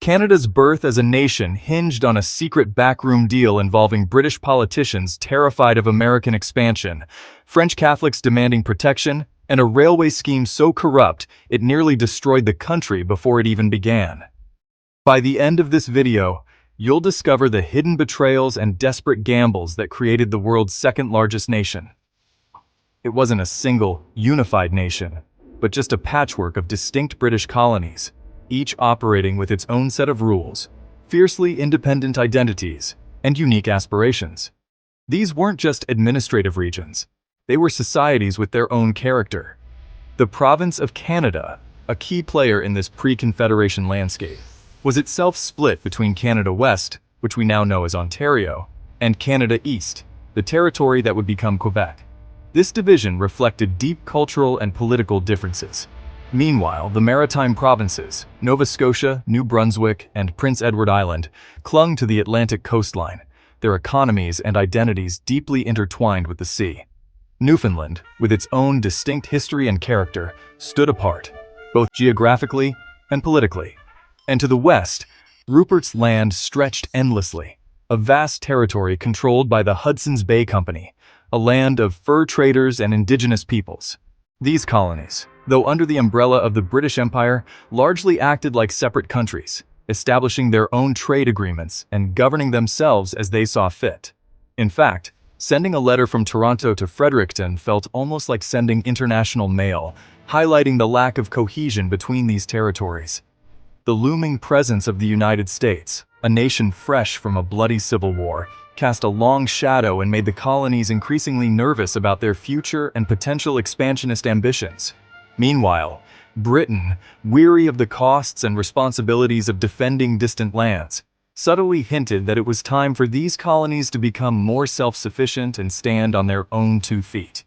Canada's birth as a nation hinged on a secret backroom deal involving British politicians terrified of American expansion, French Catholics demanding protection, and a railway scheme so corrupt it nearly destroyed the country before it even began. By the end of this video, you'll discover the hidden betrayals and desperate gambles that created the world's second-largest nation. It wasn't a single, unified nation, but just a patchwork of distinct British colonies, each operating with its own set of rules, fiercely independent identities, and unique aspirations. These weren't just administrative regions. They were societies with their own character. The province of Canada, a key player in this pre-Confederation landscape, was itself split between Canada West, which we now know as Ontario, and Canada East, the territory that would become Quebec. This division reflected deep cultural and political differences. Meanwhile, the maritime provinces, Nova Scotia, New Brunswick, and Prince Edward Island, clung to the Atlantic coastline, their economies and identities deeply intertwined with the sea. Newfoundland, with its own distinct history and character, stood apart, both geographically and politically. And to the west, Rupert's Land stretched endlessly, a vast territory controlled by the Hudson's Bay Company, a land of fur traders and indigenous peoples. These colonies, though under the umbrella of the British Empire, largely acted like separate countries, establishing their own trade agreements and governing themselves as they saw fit. In fact, sending a letter from Toronto to Fredericton felt almost like sending international mail, highlighting the lack of cohesion between these territories. The looming presence of the United States, a nation fresh from a bloody civil war, cast a long shadow and made the colonies increasingly nervous about their future and potential expansionist ambitions. Meanwhile, Britain, weary of the costs and responsibilities of defending distant lands, subtly hinted that it was time for these colonies to become more self-sufficient and stand on their own 2 feet.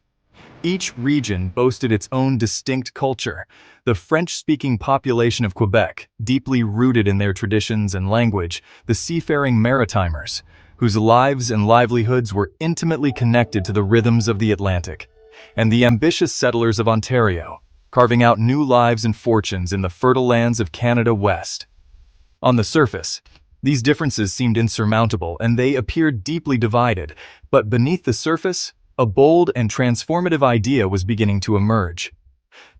Each region boasted its own distinct culture. The French-speaking population of Quebec, deeply rooted in their traditions and language, the seafaring maritimers, whose lives and livelihoods were intimately connected to the rhythms of the Atlantic, and the ambitious settlers of Ontario, carving out new lives and fortunes in the fertile lands of Canada West. On the surface, these differences seemed insurmountable and they appeared deeply divided, but beneath the surface, a bold and transformative idea was beginning to emerge.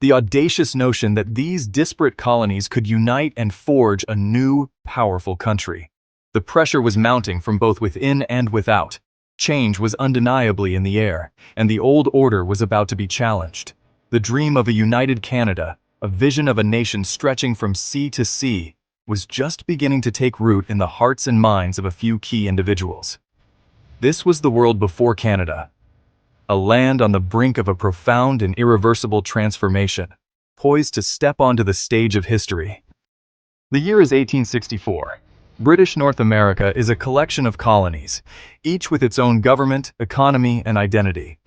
The audacious notion that these disparate colonies could unite and forge a new, powerful country. The pressure was mounting from both within and without. Change was undeniably in the air, and the old order was about to be challenged. The dream of a united Canada, a vision of a nation stretching from sea to sea, was just beginning to take root in the hearts and minds of a few key individuals. This was the world before Canada, a land on the brink of a profound and irreversible transformation, poised to step onto the stage of history. The year is 1864. British North America is a collection of colonies, each with its own government, economy, and identity.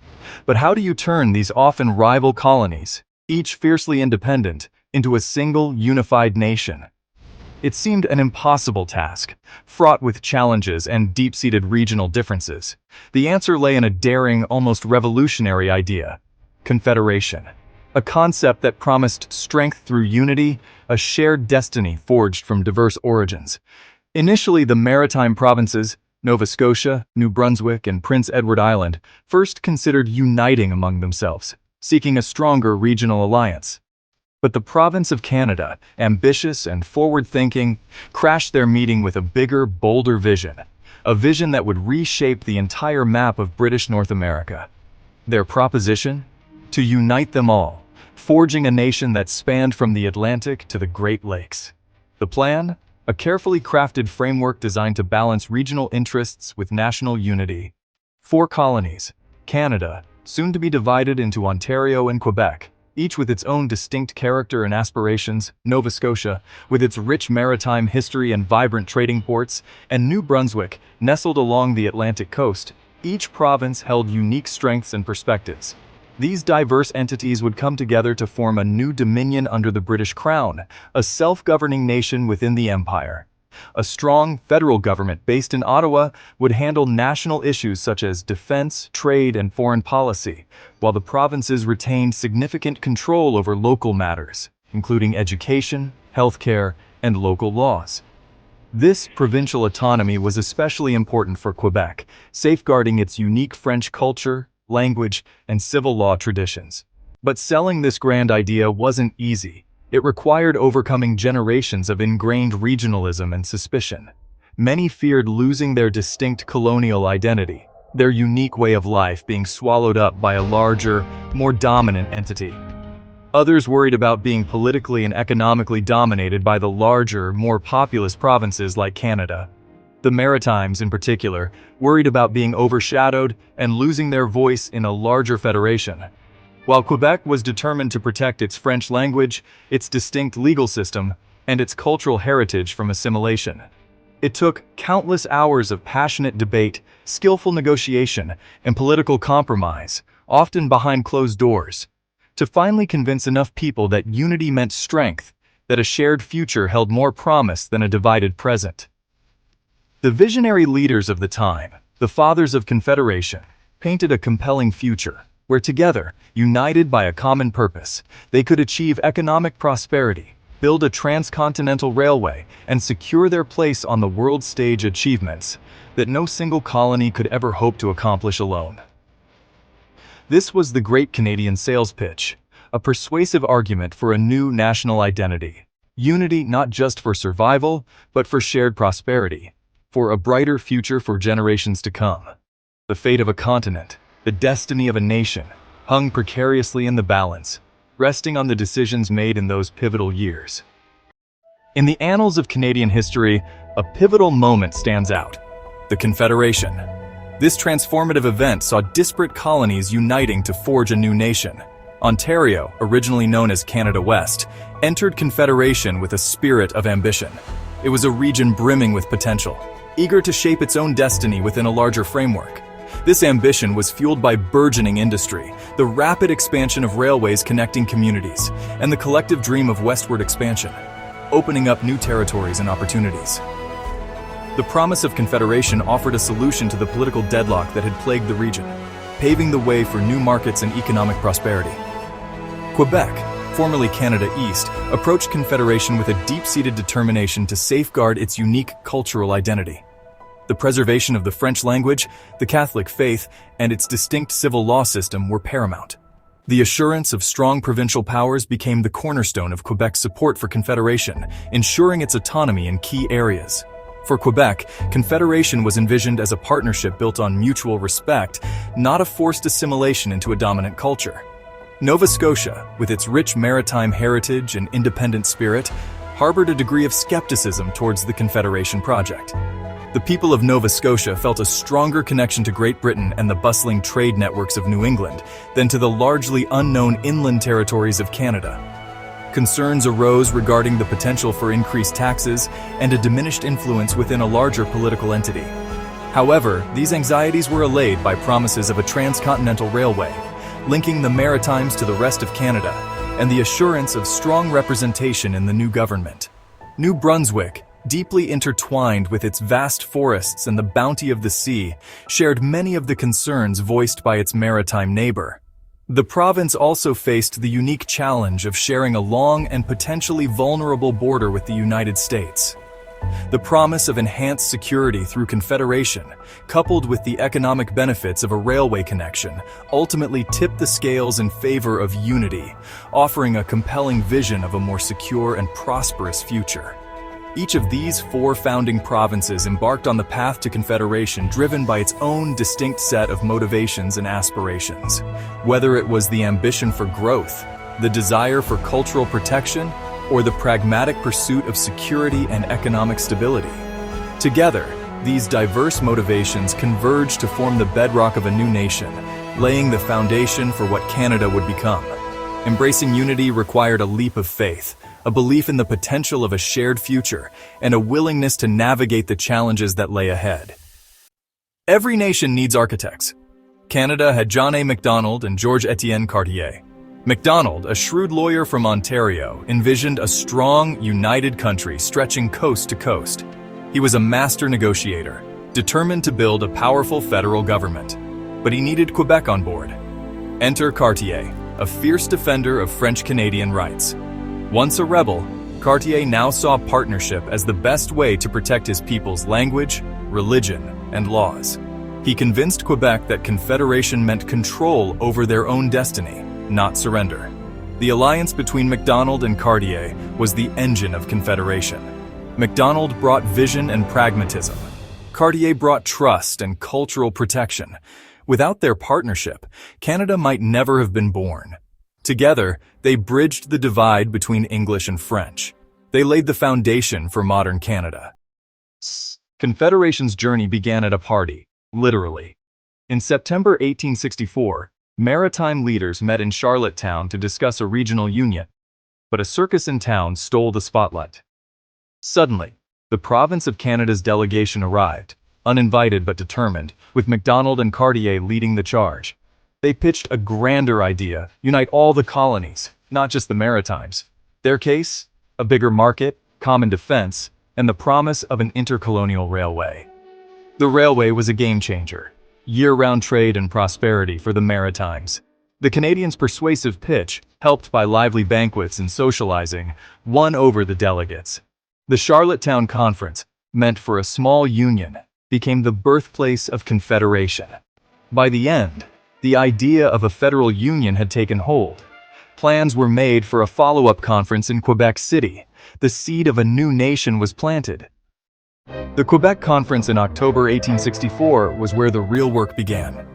But how do you turn these often rival colonies, each fiercely independent, into a single, unified nation? It seemed an impossible task, fraught with challenges and deep-seated regional differences. The answer lay in a daring, almost revolutionary idea: confederation. A concept that promised strength through unity, a shared destiny forged from diverse origins. Initially, the maritime provinces, Nova Scotia, New Brunswick, and Prince Edward Island, first considered uniting among themselves, seeking a stronger regional alliance. But the province of Canada, ambitious and forward-thinking, crashed their meeting with a bigger, bolder vision, a vision that would reshape the entire map of British North America. Their proposition? To unite them all, forging a nation that spanned from the Atlantic to the Great Lakes. The plan? A carefully crafted framework designed to balance regional interests with national unity. 4 colonies, Canada, soon to be divided into Ontario and Quebec, each with its own distinct character and aspirations, Nova Scotia, with its rich maritime history and vibrant trading ports, and New Brunswick, nestled along the Atlantic coast. Each province held unique strengths and perspectives. These diverse entities would come together to form a new dominion under the British Crown, a self-governing nation within the Empire. A strong federal government based in Ottawa would handle national issues such as defense, trade, and foreign policy, while the provinces retained significant control over local matters, including education, healthcare, and local laws. This provincial autonomy was especially important for Quebec, safeguarding its unique French culture, language, and civil law traditions. But selling this grand idea wasn't easy. It required overcoming generations of ingrained regionalism and suspicion. Many feared losing their distinct colonial identity, their unique way of life being swallowed up by a larger, more dominant entity. Others worried about being politically and economically dominated by the larger, more populous provinces like Canada. The Maritimes, in particular, worried about being overshadowed and losing their voice in a larger federation. While Quebec was determined to protect its French language, its distinct legal system, and its cultural heritage from assimilation. It took countless hours of passionate debate, skillful negotiation, and political compromise, often behind closed doors, to finally convince enough people that unity meant strength, that a shared future held more promise than a divided present. The visionary leaders of the time, the fathers of Confederation, painted a compelling future, where together, united by a common purpose, they could achieve economic prosperity, build a transcontinental railway, and secure their place on the world stage, achievements that no single colony could ever hope to accomplish alone. This was the Great Canadian Sales Pitch, a persuasive argument for a new national identity. Unity not just for survival, but for shared prosperity, for a brighter future for generations to come. The fate of a continent, the destiny of a nation, hung precariously in the balance, resting on the decisions made in those pivotal years. In the annals of Canadian history, a pivotal moment stands out: the Confederation. This transformative event saw disparate colonies uniting to forge a new nation. Ontario, originally known as Canada West, entered Confederation with a spirit of ambition. It was a region brimming with potential, eager to shape its own destiny within a larger framework. This ambition was fueled by burgeoning industry, the rapid expansion of railways connecting communities, and the collective dream of westward expansion, opening up new territories and opportunities. The promise of Confederation offered a solution to the political deadlock that had plagued the region, paving the way for new markets and economic prosperity. Quebec, formerly Canada East, approached Confederation with a deep-seated determination to safeguard its unique cultural identity. The preservation of the French language, the Catholic faith, and its distinct civil law system were paramount. The assurance of strong provincial powers became the cornerstone of Quebec's support for Confederation, ensuring its autonomy in key areas. For Quebec, Confederation was envisioned as a partnership built on mutual respect, not a forced assimilation into a dominant culture. Nova Scotia, with its rich maritime heritage and independent spirit, harbored a degree of skepticism towards the Confederation project. The people of Nova Scotia felt a stronger connection to Great Britain and the bustling trade networks of New England than to the largely unknown inland territories of Canada. Concerns arose regarding the potential for increased taxes and a diminished influence within a larger political entity. However, these anxieties were allayed by promises of a transcontinental railway, linking the Maritimes to the rest of Canada, and the assurance of strong representation in the new government. New Brunswick, deeply intertwined with its vast forests and the bounty of the sea, shared many of the concerns voiced by its maritime neighbor. The province also faced the unique challenge of sharing a long and potentially vulnerable border with the United States. The promise of enhanced security through Confederation, coupled with the economic benefits of a railway connection, ultimately tipped the scales in favor of unity, offering a compelling vision of a more secure and prosperous future. Each of these four founding provinces embarked on the path to Confederation driven by its own distinct set of motivations and aspirations. Whether it was the ambition for growth, the desire for cultural protection, or the pragmatic pursuit of security and economic stability. Together, these diverse motivations converged to form the bedrock of a new nation, laying the foundation for what Canada would become. Embracing unity required a leap of faith, a belief in the potential of a shared future, and a willingness to navigate the challenges that lay ahead. Every nation needs architects. Canada had John A. Macdonald and George Etienne Cartier. Macdonald, a shrewd lawyer from Ontario, envisioned a strong, united country stretching coast to coast. He was a master negotiator, determined to build a powerful federal government. But he needed Quebec on board. Enter Cartier, a fierce defender of French-Canadian rights. Once a rebel, Cartier now saw partnership as the best way to protect his people's language, religion, and laws. He convinced Quebec that confederation meant control over their own destiny, not surrender. The alliance between Macdonald and Cartier was the engine of confederation. Macdonald brought vision and pragmatism. Cartier brought trust and cultural protection. Without their partnership, Canada might never have been born. Together, they bridged the divide between English and French. They laid the foundation for modern Canada. Confederation's journey began at a party, literally. In September 1864, maritime leaders met in Charlottetown to discuss a regional union, but a circus in town stole the spotlight. Suddenly, the province of Canada's delegation arrived, uninvited but determined, with Macdonald and Cartier leading the charge. They pitched a grander idea: unite all the colonies, not just the Maritimes. Their case? A bigger market, common defense, and the promise of an intercolonial railway. The railway was a game changer. Year-round trade and prosperity for the Maritimes. The Canadians' persuasive pitch, helped by lively banquets and socializing, won over the delegates. The Charlottetown Conference, meant for a small union, became the birthplace of confederation. By the end, the idea of a federal union had taken hold. Plans were made for a follow-up conference in Quebec City. The seed of a new nation was planted. The Quebec Conference in October 1864 was where the real work began.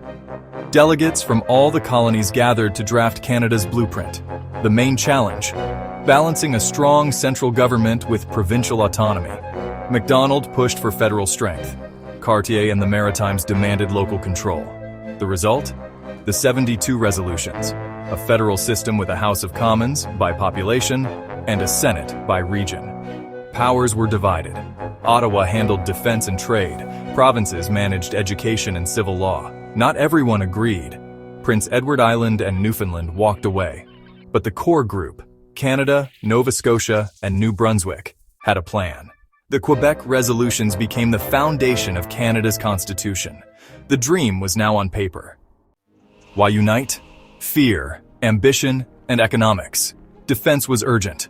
Delegates from all the colonies gathered to draft Canada's blueprint. The main challenge: balancing a strong central government with provincial autonomy. Macdonald pushed for federal strength. Cartier and the Maritimes demanded local control. The result? The 72 resolutions, a federal system with a House of Commons by population and a Senate by region. Powers were divided. Ottawa handled defense and trade. Provinces managed education and civil law. Not everyone agreed. Prince Edward Island and Newfoundland walked away. But the core group, Canada, Nova Scotia, and New Brunswick, had a plan. The Quebec resolutions became the foundation of Canada's constitution. The dream was now on paper. Why unite? Fear, ambition, and economics. Defense was urgent.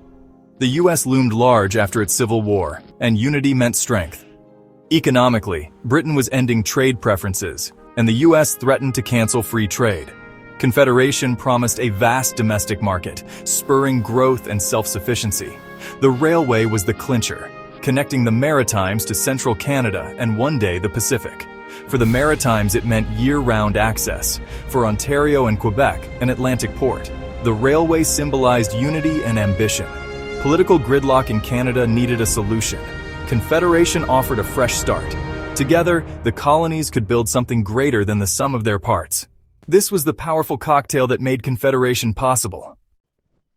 The U.S. loomed large after its Civil War, and unity meant strength. Economically, Britain was ending trade preferences, and the U.S. threatened to cancel free trade. Confederation promised a vast domestic market, spurring growth and self-sufficiency. The railway was the clincher, connecting the Maritimes to central Canada and one day the Pacific. For the Maritimes, it meant year-round access. For Ontario and Quebec, an Atlantic port. The railway symbolized unity and ambition. Political gridlock in Canada needed a solution. Confederation offered a fresh start. Together, the colonies could build something greater than the sum of their parts. This was the powerful cocktail that made Confederation possible.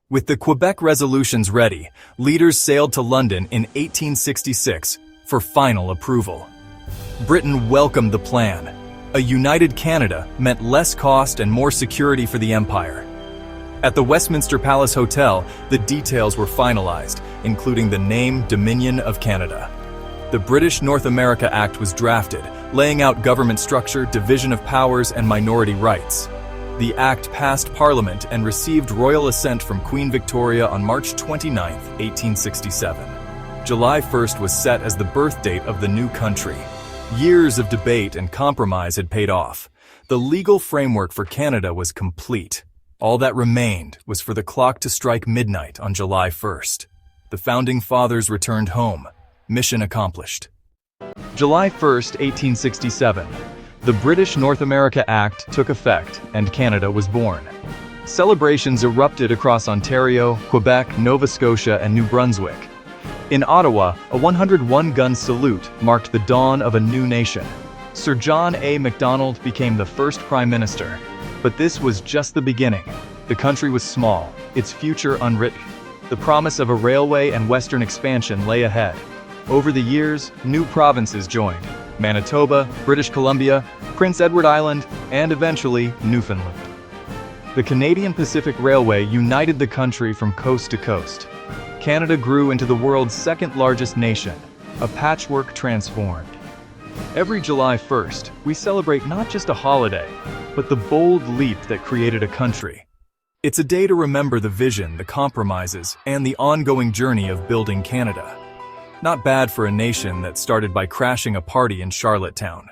With the Quebec resolutions ready, leaders sailed to London in 1866 for final approval. Britain welcomed the plan. A united Canada meant less cost and more security for the Empire. At the Westminster Palace Hotel, the details were finalized, including the name Dominion of Canada. The British North America Act was drafted, laying out government structure, division of powers, and minority rights. The act passed Parliament and received royal assent from Queen Victoria on March 29, 1867. July 1st was set as the birth date of the new country. Years of debate and compromise had paid off. The legal framework for Canada was complete. All that remained was for the clock to strike midnight on July 1st. The Founding Fathers returned home. Mission accomplished. July 1st, 1867. The British North America Act took effect, and Canada was born. Celebrations erupted across Ontario, Quebec, Nova Scotia, and New Brunswick. In Ottawa, a 101-gun salute marked the dawn of a new nation. Sir John A. Macdonald became the first Prime Minister. But this was just the beginning. The country was small, its future unwritten. The promise of a railway and western expansion lay ahead. Over the years, new provinces joined: Manitoba, British Columbia, Prince Edward Island, and eventually Newfoundland. The Canadian Pacific Railway united the country from coast to coast. Canada grew into the world's second-largest nation, a patchwork transformed. Every July 1st, we celebrate not just a holiday, but the bold leap that created a country. It's a day to remember the vision, the compromises, and the ongoing journey of building Canada. Not bad for a nation that started by crashing a party in Charlottetown.